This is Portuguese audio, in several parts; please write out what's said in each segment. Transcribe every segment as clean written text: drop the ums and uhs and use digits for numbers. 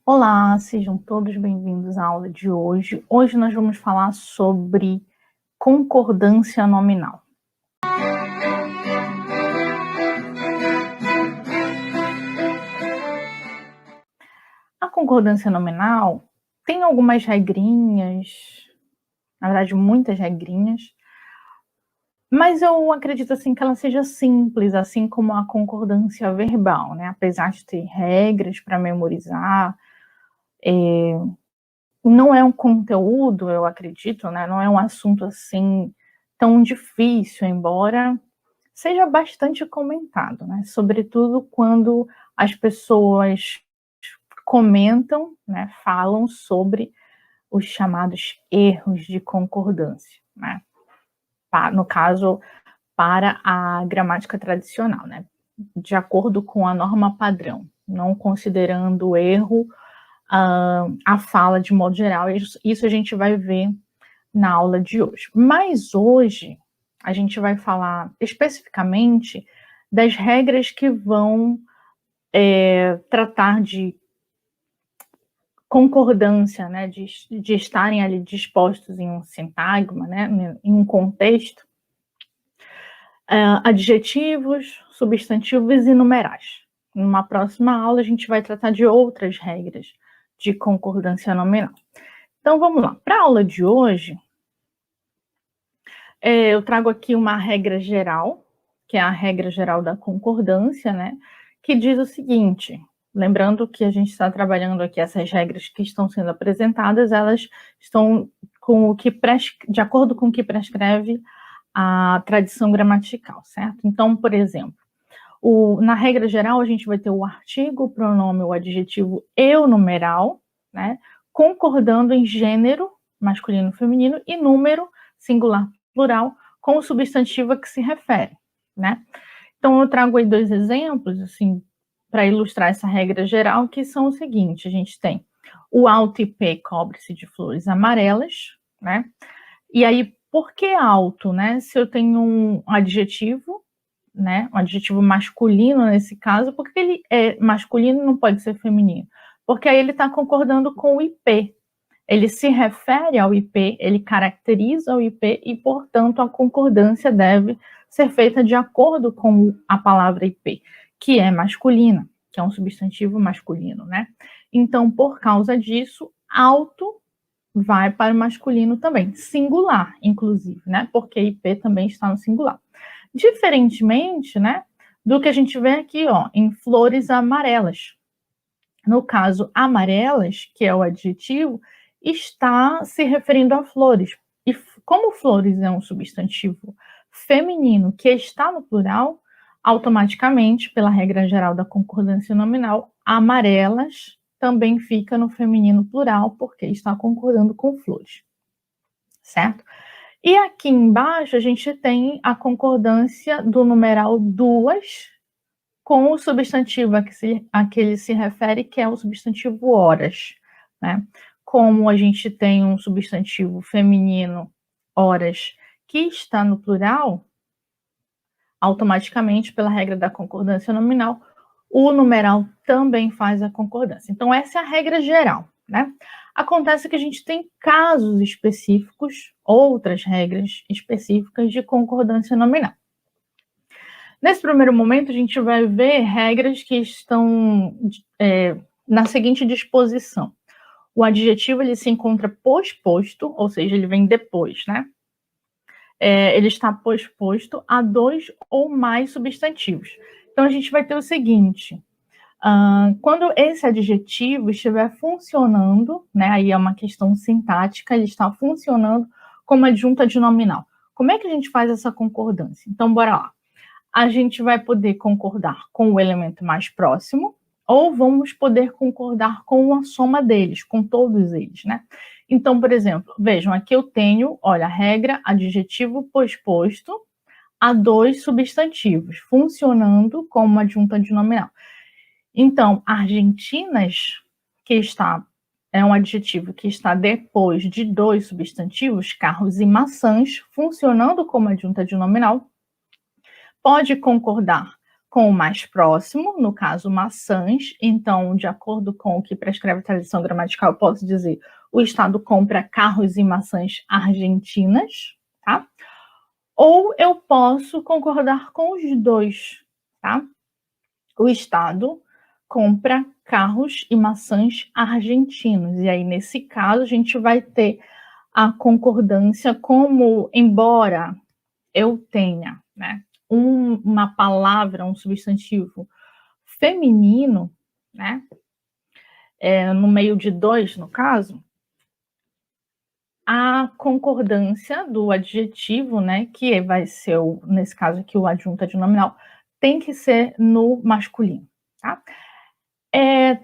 Olá, sejam todos bem-vindos à aula de hoje. Hoje nós vamos falar sobre concordância nominal. A concordância nominal tem algumas regrinhas, na verdade muitas regrinhas, mas eu acredito assim que ela seja simples, assim como a concordância verbal, né? Apesar de ter regras para memorizar, não é um conteúdo, eu acredito, né? Não é um assunto assim tão difícil, embora seja bastante comentado, né? Sobretudo quando as pessoas comentam, né? Falam sobre os chamados erros de concordância, né? No caso, para a gramática tradicional, né? De acordo com a norma padrão, não considerando o erro a fala de modo geral. Isso a gente vai ver na aula de hoje. Mas hoje a gente vai falar especificamente das regras que vão tratar de concordância, né, de estarem ali dispostos em um sintagma, né, em um contexto, adjetivos, substantivos e numerais. Numa próxima aula a gente vai tratar de outras regras de concordância nominal. Então vamos lá. Para a aula de hoje, eu trago aqui uma regra geral, que é a regra geral da concordância, né? Que diz o seguinte, lembrando que a gente está trabalhando aqui, essas regras que estão sendo apresentadas, elas estão de acordo com o que prescreve a tradição gramatical, certo? Então, por exemplo, na regra geral, a gente vai ter o artigo, o pronome, o adjetivo e o numeral, né? Concordando em gênero, masculino, feminino, e número, singular, plural, com o substantivo a que se refere, né? Então, eu trago aí 2 exemplos, assim, para ilustrar essa regra geral, que são o seguinte: a gente tem o alto IP cobre-se de flores amarelas, né? E aí, por que alto, né? Se eu tenho um adjetivo, né? Um adjetivo masculino nesse caso, porque ele é masculino e não pode ser feminino? Porque aí ele está concordando com o IP. Ele se refere ao IP, ele caracteriza o IP e, portanto, a concordância deve ser feita de acordo com a palavra IP, que é masculina, que é um substantivo masculino, né? Então, por causa disso, alto vai para o masculino também, singular, inclusive, né? Porque IP também está no singular. Diferentemente, né, do que a gente vê aqui, ó, em flores amarelas. No caso, amarelas, que é o adjetivo, está se referindo a flores. E como flores é um substantivo feminino que está no plural, automaticamente, pela regra geral da concordância nominal, amarelas também fica no feminino plural, porque está concordando com flores, certo? E aqui embaixo a gente tem a concordância do numeral duas com o substantivo a que ele se refere, que é o substantivo horas, né? Como a gente tem um substantivo feminino, horas, que está no plural, automaticamente, pela regra da concordância nominal, o numeral também faz a concordância. Então, essa é a regra geral, né? Acontece que a gente tem casos específicos, outras regras específicas de concordância nominal. Nesse primeiro momento, a gente vai ver regras que estão na seguinte disposição. O adjetivo ele se encontra posposto, ou seja, ele vem depois, né? Ele está posposto a 2 ou mais substantivos. Então, a gente vai ter o seguinte: quando esse adjetivo estiver funcionando, né, aí é uma questão sintática, ele está funcionando como adjunta de nominal. Como é que a gente faz essa concordância? Então, bora lá. A gente vai poder concordar com o elemento mais próximo, ou vamos poder concordar com a soma deles, com todos eles, né? Então, por exemplo, vejam, aqui eu tenho, olha, a regra adjetivo posposto a 2 substantivos, funcionando como adjunta de nominal. Então, Argentinas, que é um adjetivo que está depois de 2 substantivos, carros e maçãs, funcionando como adjunta de nominal, pode concordar com o mais próximo, no caso, maçãs. Então, de acordo com o que prescreve a tradição gramatical, eu posso dizer: o Estado compra carros e maçãs argentinas, tá? Ou eu posso concordar com os dois, tá? O Estado compra carros e maçãs argentinos. E aí, nesse caso, a gente vai ter a concordância como, embora eu tenha, né, uma palavra, um substantivo feminino, né, no meio de dois, no caso, a concordância do adjetivo, né, que vai ser, nesse caso aqui, o adjunto adnominal, tem que ser no masculino, tá?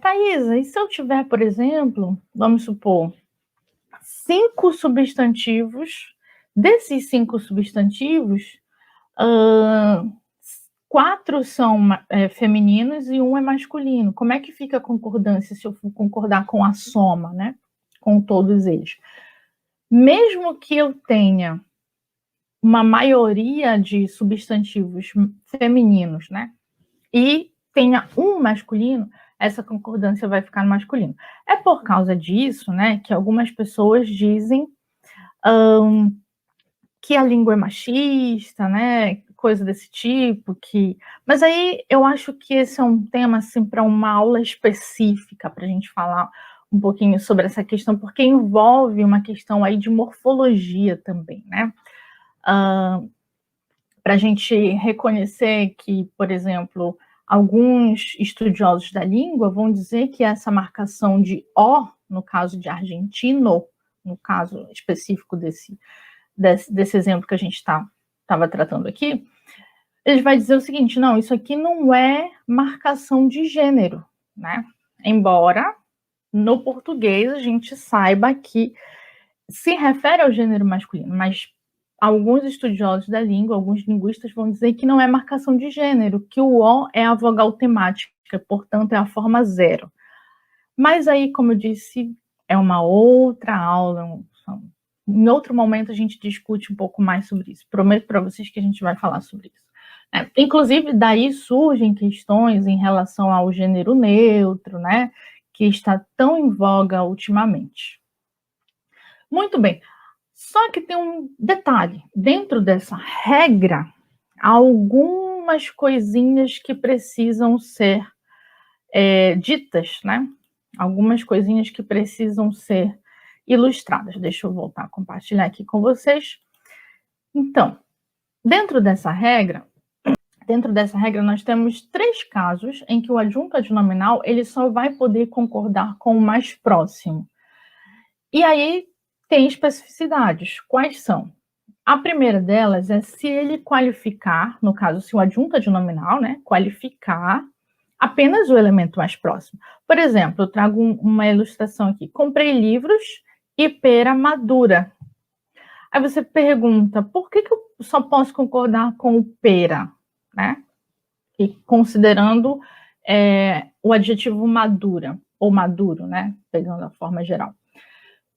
Thaisa, e se eu tiver, por exemplo, vamos supor, 5 substantivos, desses 5 substantivos, 4 são femininos e 1 é masculino. Como é que fica a concordância se eu for concordar com a soma, né? Com todos eles. Mesmo que eu tenha uma maioria de substantivos femininos, né? E tenha um masculino, essa concordância vai ficar no masculino. É por causa disso, né, que algumas pessoas dizem que a língua é machista, né, coisa desse tipo, mas aí eu acho que esse é um tema, assim, para uma aula específica, para a gente falar um pouquinho sobre essa questão, porque envolve uma questão aí de morfologia também, né, para a gente reconhecer que, por exemplo, alguns estudiosos da língua vão dizer que essa marcação de O, no caso de argentino, no caso específico desse exemplo que a gente estava tratando aqui, ele vai dizer o seguinte: não, isso aqui não é marcação de gênero, né? Embora no português a gente saiba que se refere ao gênero masculino, mas alguns estudiosos da língua, alguns linguistas vão dizer que não é marcação de gênero, que o O é a vogal temática, portanto é a forma zero. Mas aí, como eu disse, é uma outra aula, em outro momento a gente discute um pouco mais sobre isso. Prometo para vocês que a gente vai falar sobre isso. Inclusive, daí surgem questões em relação ao gênero neutro, né, que está tão em voga ultimamente. Muito bem. Só que tem um detalhe. Dentro dessa regra, há algumas coisinhas que precisam ser ditas, né? Algumas coisinhas que precisam ser ilustradas. Deixa eu voltar a compartilhar aqui com vocês. Então, dentro dessa regra nós temos 3 casos em que o adjunto adnominal ele só vai poder concordar com o mais próximo. E aí tem especificidades. Quais são? A primeira delas é se ele qualificar, no caso, se o adjunto adnominal, né, qualificar apenas o elemento mais próximo. Por exemplo, eu trago uma ilustração aqui. Comprei livros e pera madura. Aí você pergunta, por que eu só posso concordar com o pera, né? E considerando o adjetivo madura, ou maduro, né? Pegando a forma geral.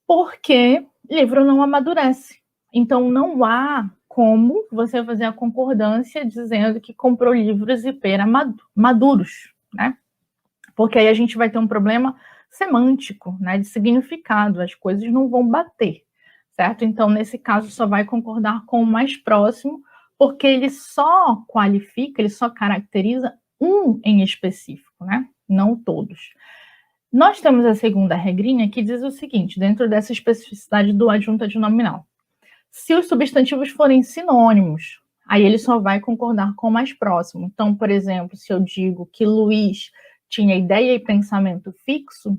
Porque livro não amadurece. Então, não há como você fazer a concordância dizendo que comprou livros e pera maduros, né? Porque aí a gente vai ter um problema semântico, né? De significado, as coisas não vão bater, certo? Então, nesse caso, só vai concordar com o mais próximo, porque ele só qualifica, ele só caracteriza um em específico, né? Não todos. Nós temos a segunda regrinha que diz o seguinte, dentro dessa especificidade do adjunto adnominal. Se os substantivos forem sinônimos, aí ele só vai concordar com o mais próximo. Então, por exemplo, se eu digo que Luiz tinha ideia e pensamento fixo,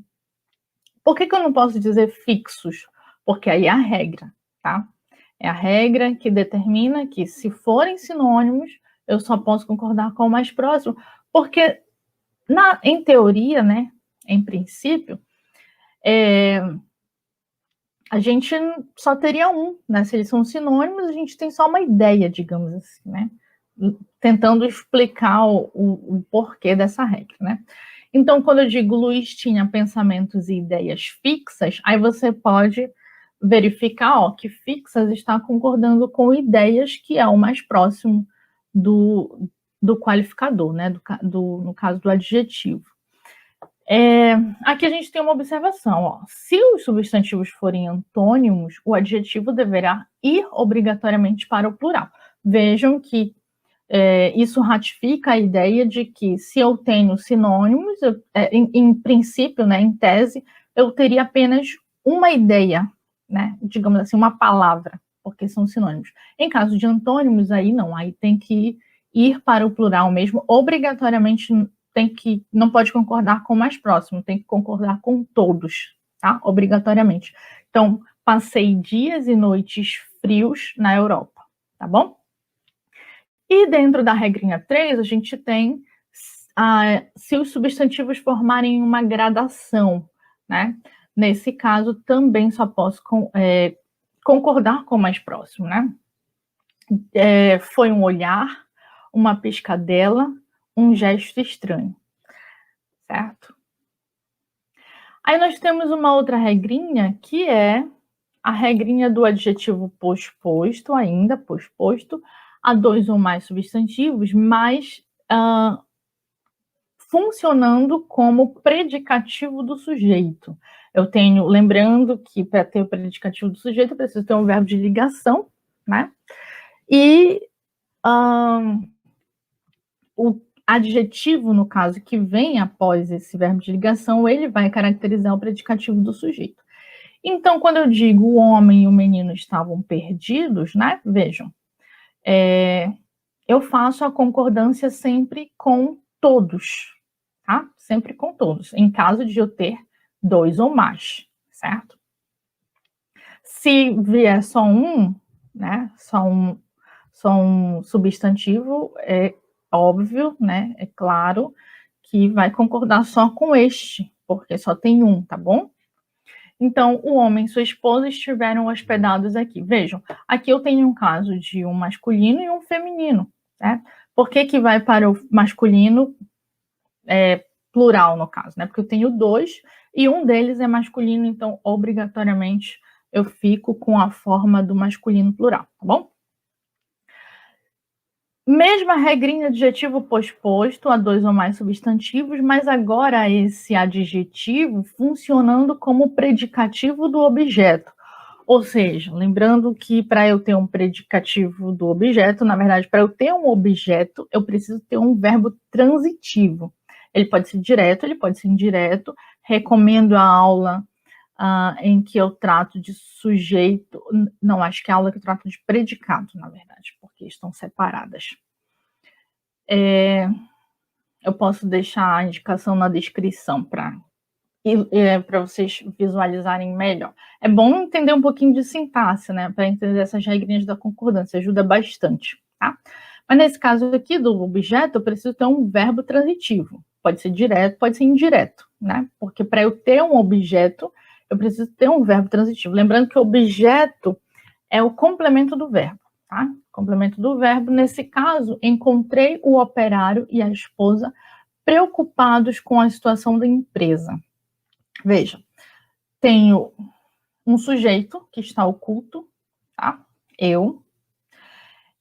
por que eu não posso dizer fixos? Porque aí é a regra, tá? É a regra que determina que, se forem sinônimos, eu só posso concordar com o mais próximo, porque, em teoria, né, em princípio, a gente só teria um, né? Se eles são sinônimos, a gente tem só uma ideia, digamos assim, né? Tentando explicar o porquê dessa regra, né? Então, quando eu digo Luiz tinha pensamentos e ideias fixas, aí você pode verificar, que fixas está concordando com ideias, que é o mais próximo do qualificador, né? No caso do adjetivo. Aqui a gente tem uma observação, ó. Se os substantivos forem antônimos, o adjetivo deverá ir obrigatoriamente para o plural. Vejam que isso ratifica a ideia de que se eu tenho sinônimos, em princípio, né, em tese, eu teria apenas uma ideia, né, digamos assim, uma palavra, porque são sinônimos. Em caso de antônimos, aí não, aí tem que ir para o plural mesmo, obrigatoriamente não pode concordar com o mais próximo, tem que concordar com todos, tá? Obrigatoriamente. Então, passei dias e noites frios na Europa, tá bom? E dentro da regrinha 3, a gente tem se os substantivos formarem uma gradação, né? Nesse caso, também só posso concordar com o mais próximo, né? Foi um olhar, uma piscadela, um gesto estranho, certo? Aí nós temos uma outra regrinha, que é a regrinha do adjetivo posposto, ainda posposto, a 2 ou mais substantivos, mas funcionando como predicativo do sujeito. Lembrando que para ter o predicativo do sujeito, eu preciso ter um verbo de ligação, né? E o adjetivo, no caso, que vem após esse verbo de ligação, ele vai caracterizar o predicativo do sujeito. Então, quando eu digo o homem e o menino estavam perdidos, né? Vejam, eu faço a concordância sempre com todos, tá? Sempre com todos, em caso de eu ter 2 ou mais, certo? Se vier só um, né? Só um substantivo, é óbvio, né? É claro que vai concordar só com este, porque só tem um, tá bom? Então, o homem e sua esposa estiveram hospedados aqui. Vejam, aqui eu tenho um caso de um masculino e um feminino, né? Por que vai para o masculino plural, no caso, né? Porque eu tenho 2 e um deles é masculino, então, obrigatoriamente, eu fico com a forma do masculino plural, tá bom? Mesma regrinha adjetivo posposto a 2 ou mais substantivos, mas agora esse adjetivo funcionando como predicativo do objeto. Ou seja, lembrando que para eu ter um predicativo do objeto, na verdade, para eu ter um objeto, eu preciso ter um verbo transitivo. Ele pode ser direto, ele pode ser indireto. Recomendo a aula em que eu trato de sujeito. Não, acho que é a aula que eu trato de predicado, na verdade, porque estão separadas. Eu posso deixar a indicação na descrição para vocês visualizarem melhor. É bom entender um pouquinho de sintaxe, né? Para entender essas regrinhas da concordância, ajuda bastante, tá? Mas nesse caso aqui do objeto, eu preciso ter um verbo transitivo. Pode ser direto, pode ser indireto, né? Porque para eu ter um objeto, eu preciso ter um verbo transitivo. Lembrando que o objeto é o complemento do verbo, tá? Complemento do verbo. Nesse caso, encontrei o operário e a esposa preocupados com a situação da empresa. Veja, tenho um sujeito que está oculto, tá? Eu.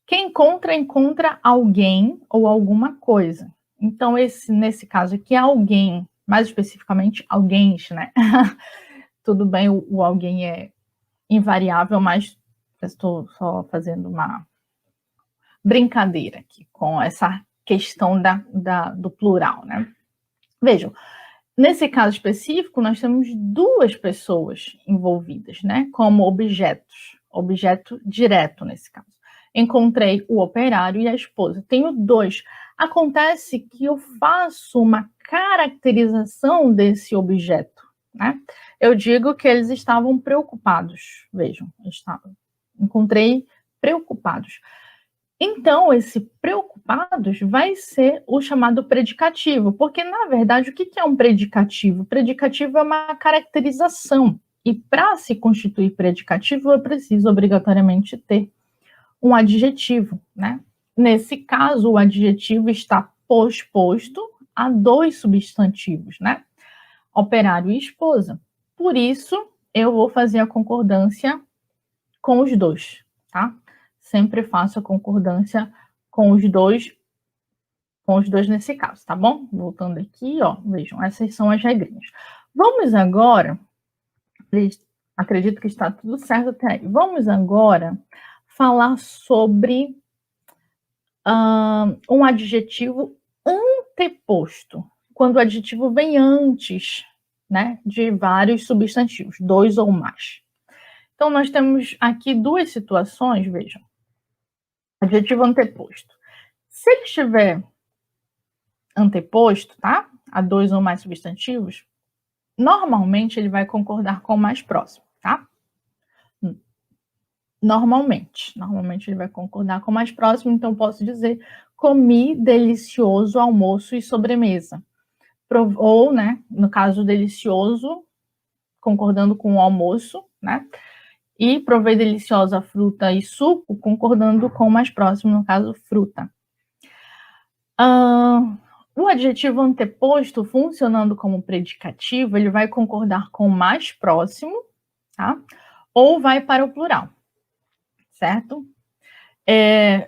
Quem encontra alguém ou alguma coisa. Então, nesse caso aqui, alguém, mais especificamente, alguém, né? Tudo bem, o alguém é invariável, mas estou só fazendo uma brincadeira aqui com essa questão do plural, né? Vejam, nesse caso específico, nós temos 2 pessoas envolvidas, né? Como objetos, objeto direto nesse caso. Encontrei o operário e a esposa. Tenho 2. Acontece que eu faço uma caracterização desse objeto, né? Eu digo que eles estavam preocupados. Vejam, encontrei preocupados. Então, esse preocupados vai ser o chamado predicativo, porque, na verdade, o que é um predicativo? Predicativo é uma caracterização, e para se constituir predicativo, eu preciso obrigatoriamente ter um adjetivo, né? Nesse caso, o adjetivo está posposto a 2 substantivos, né? Operário e esposa. Por isso, eu vou fazer a concordância com os 2, tá? Sempre faço a concordância com os 2 com os dois nesse caso, tá bom? Voltando aqui, ó, vejam, essas são as regrinhas. Vamos agora, acredito que está tudo certo até aí. Vamos agora falar sobre um adjetivo anteposto, quando o adjetivo vem antes, né, de vários substantivos, 2 ou mais. Então, nós temos aqui duas situações, vejam. Adjetivo anteposto. Se ele estiver anteposto, tá? A 2 ou mais substantivos, normalmente ele vai concordar com o mais próximo, tá? Normalmente ele vai concordar com o mais próximo, então posso dizer: comi delicioso almoço e sobremesa. Ou, né, no caso delicioso, concordando com o almoço, né? E provei deliciosa fruta e suco, concordando com o mais próximo, no caso, fruta. O adjetivo anteposto, funcionando como predicativo, ele vai concordar com o mais próximo, tá? Ou vai para o plural, certo?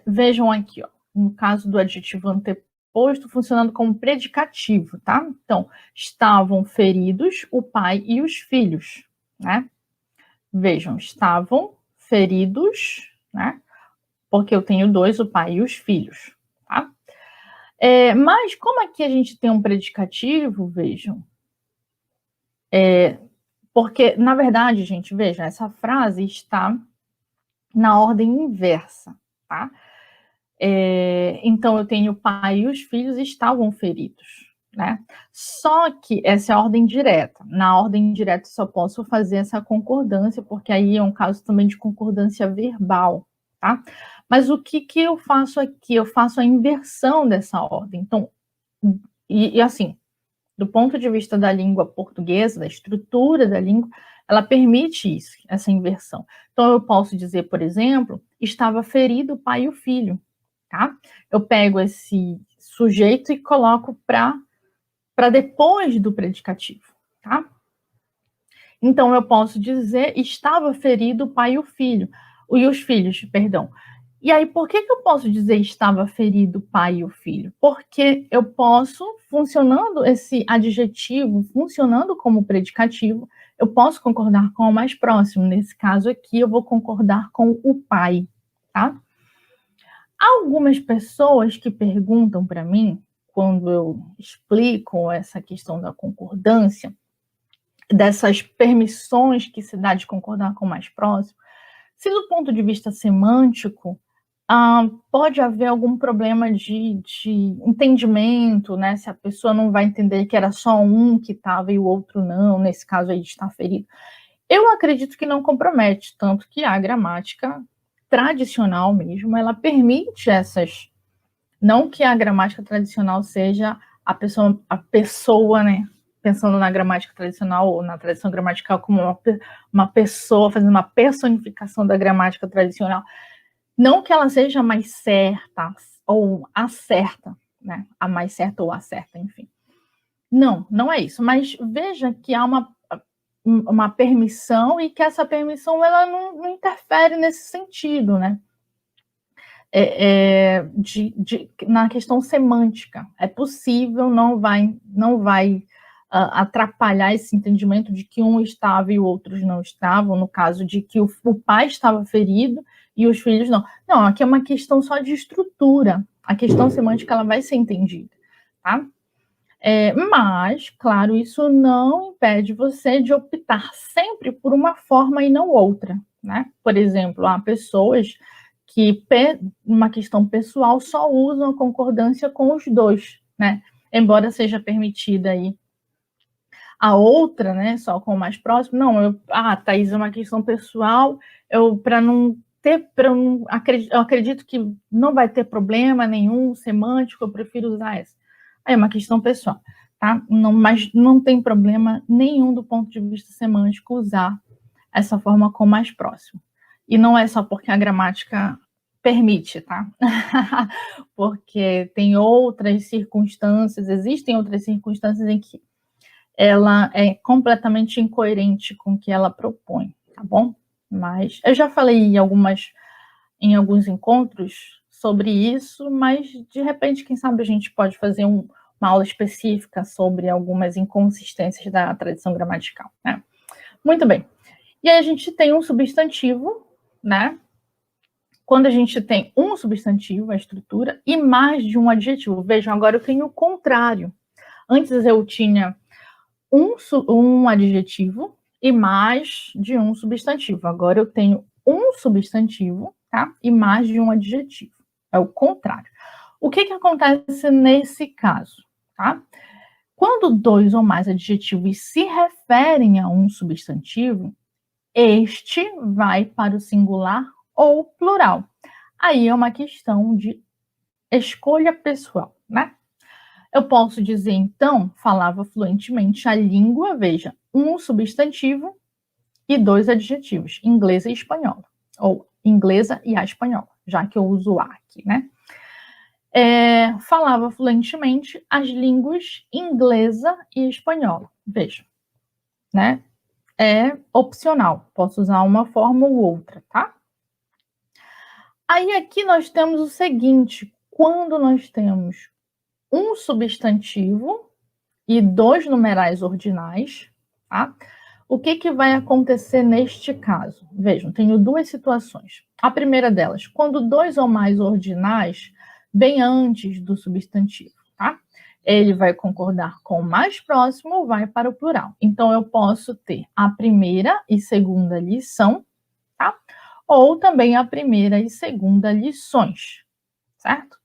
Vejam aqui, ó, no caso do adjetivo anteposto, funcionando como predicativo, tá? Então, estavam feridos o pai e os filhos, né? Vejam, estavam feridos, né? Porque eu tenho dois, o pai e os filhos, tá? Mas como aqui a gente tem um predicativo, vejam, porque, na verdade, gente, veja, essa frase está na ordem inversa, tá? Então, eu tenho o pai e os filhos estavam feridos, né? Só que essa é a ordem direta. Na ordem direta, só posso fazer essa concordância, porque aí é um caso também de concordância verbal, tá? Mas o que eu faço aqui? Eu faço a inversão dessa ordem. Então, e assim, do ponto de vista da língua portuguesa, da estrutura da língua, ela permite isso, essa inversão. Então, eu posso dizer, por exemplo, estava ferido o pai e o filho, tá? Eu pego esse sujeito e coloco para depois do predicativo, tá? Então, eu posso dizer, estava ferido o pai e o filho, e os filhos, perdão. E aí, por que eu posso dizer estava ferido o pai e o filho? Porque eu posso, funcionando esse adjetivo, funcionando como predicativo, eu posso concordar com o mais próximo. Nesse caso aqui, eu vou concordar com o pai, tá? Há algumas pessoas que perguntam para mim, quando eu explico essa questão da concordância, dessas permissões que se dá de concordar com o mais próximo, se do ponto de vista semântico, pode haver algum problema de entendimento, né? Se a pessoa não vai entender que era só um que estava e o outro não, nesse caso aí de estar ferido. Eu acredito que não compromete, tanto que a gramática tradicional mesmo, ela permite essas... Não que a gramática tradicional seja a pessoa, né? Pensando na gramática tradicional ou na tradição gramatical como uma pessoa, fazendo uma personificação da gramática tradicional. Não que ela seja mais certa ou a certa, né? A mais certa ou a certa, enfim. Não é isso. Mas veja que há uma permissão e que essa permissão ela não interfere nesse sentido, né? Na questão semântica. É possível, não vai atrapalhar esse entendimento de que um estava e outros não estavam, no caso de que o pai estava ferido e os filhos não. Não, aqui é uma questão só de estrutura. A questão semântica ela vai ser entendida, tá? Mas, claro, isso não impede você de optar sempre por uma forma e não outra, né? Por exemplo, há pessoas que, numa questão pessoal, só usam a concordância com os dois, né? Embora seja permitida aí a outra, né, só com o mais próximo. Não, Thaís, é uma questão pessoal, eu acredito que não vai ter problema nenhum semântico, eu prefiro usar essa. Aí é uma questão pessoal, tá? Mas não tem problema nenhum do ponto de vista semântico usar essa forma com o mais próximo. E não é só porque a gramática permite, tá? Porque tem outras circunstâncias, existem outras circunstâncias em que ela é completamente incoerente com o que ela propõe, tá bom? Mas eu já falei em alguns encontros sobre isso, mas de repente, quem sabe a gente pode fazer uma aula específica sobre algumas inconsistências da tradição gramatical, né? Muito bem. E aí a gente tem um substantivo, né? Quando a gente tem um substantivo, a estrutura, e mais de um adjetivo. Vejam, agora eu tenho o contrário. Antes eu tinha um adjetivo e mais de um substantivo. Agora eu tenho um substantivo, tá? E mais de um adjetivo. É o contrário. O que acontece nesse caso, tá? Quando dois ou mais adjetivos se referem a um substantivo, este vai para o singular ou plural. Aí é uma questão de escolha pessoal, né? Eu posso dizer, então, falava fluentemente a língua, veja, um substantivo e dois adjetivos, inglesa e espanhola, ou inglesa e a espanhola, já que eu uso a aqui, né? Falava fluentemente as línguas inglesa e espanhola, veja, né? É opcional, posso usar uma forma ou outra, tá? Aí aqui nós temos o seguinte, quando nós temos um substantivo e dois numerais ordinais, tá? O que vai acontecer neste caso? Vejam, tenho duas situações. A primeira delas, quando dois ou mais ordinais vêm antes do substantivo, tá? Ele vai concordar com o mais próximo ou vai para o plural. Então, eu posso ter a primeira e segunda lição, tá? Ou também a primeira e segunda lições, certo?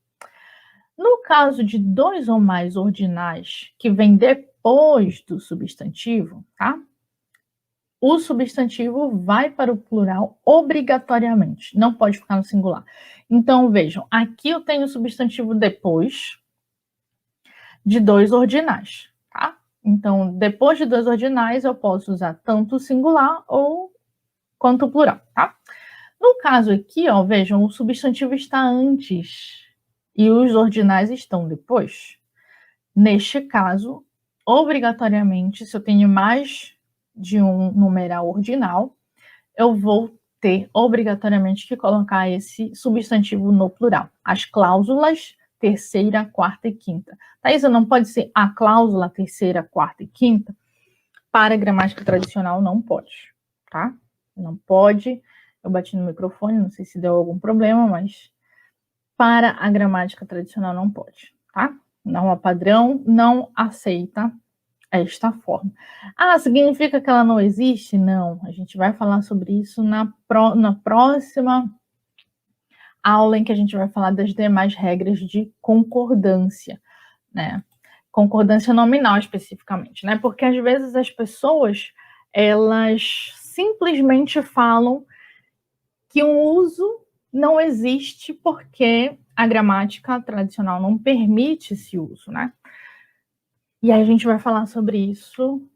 No caso de dois ou mais ordinais que vêm depois do substantivo, tá? O substantivo vai para o plural obrigatoriamente, não pode ficar no singular. Então, vejam, aqui eu tenho o substantivo depois de dois ordinais, tá? Então, depois de dois ordinais, eu posso usar tanto o singular ou quanto o plural, tá? No caso aqui, ó, vejam, o substantivo está antes e os ordinais estão depois. Neste caso, obrigatoriamente, se eu tenho mais de um numeral ordinal, eu vou ter obrigatoriamente que colocar esse substantivo no plural. As cláusulas terceira, quarta e quinta. Thaisa, não pode ser a cláusula terceira, quarta e quinta? Para a gramática tradicional, não pode, tá? Não pode. Eu bati no microfone, não sei se deu algum problema, mas para a gramática tradicional não pode, tá? Norma padrão não aceita esta forma. Ah, significa que ela não existe? Não, a gente vai falar sobre isso na próxima aula em que a gente vai falar das demais regras de concordância, né? Concordância nominal especificamente, né? Porque às vezes as pessoas, elas simplesmente falam que um uso não existe porque a gramática tradicional não permite esse uso, né? E aí a gente vai falar sobre isso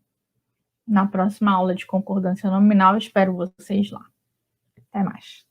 na próxima aula de concordância nominal. Espero vocês lá. Até mais.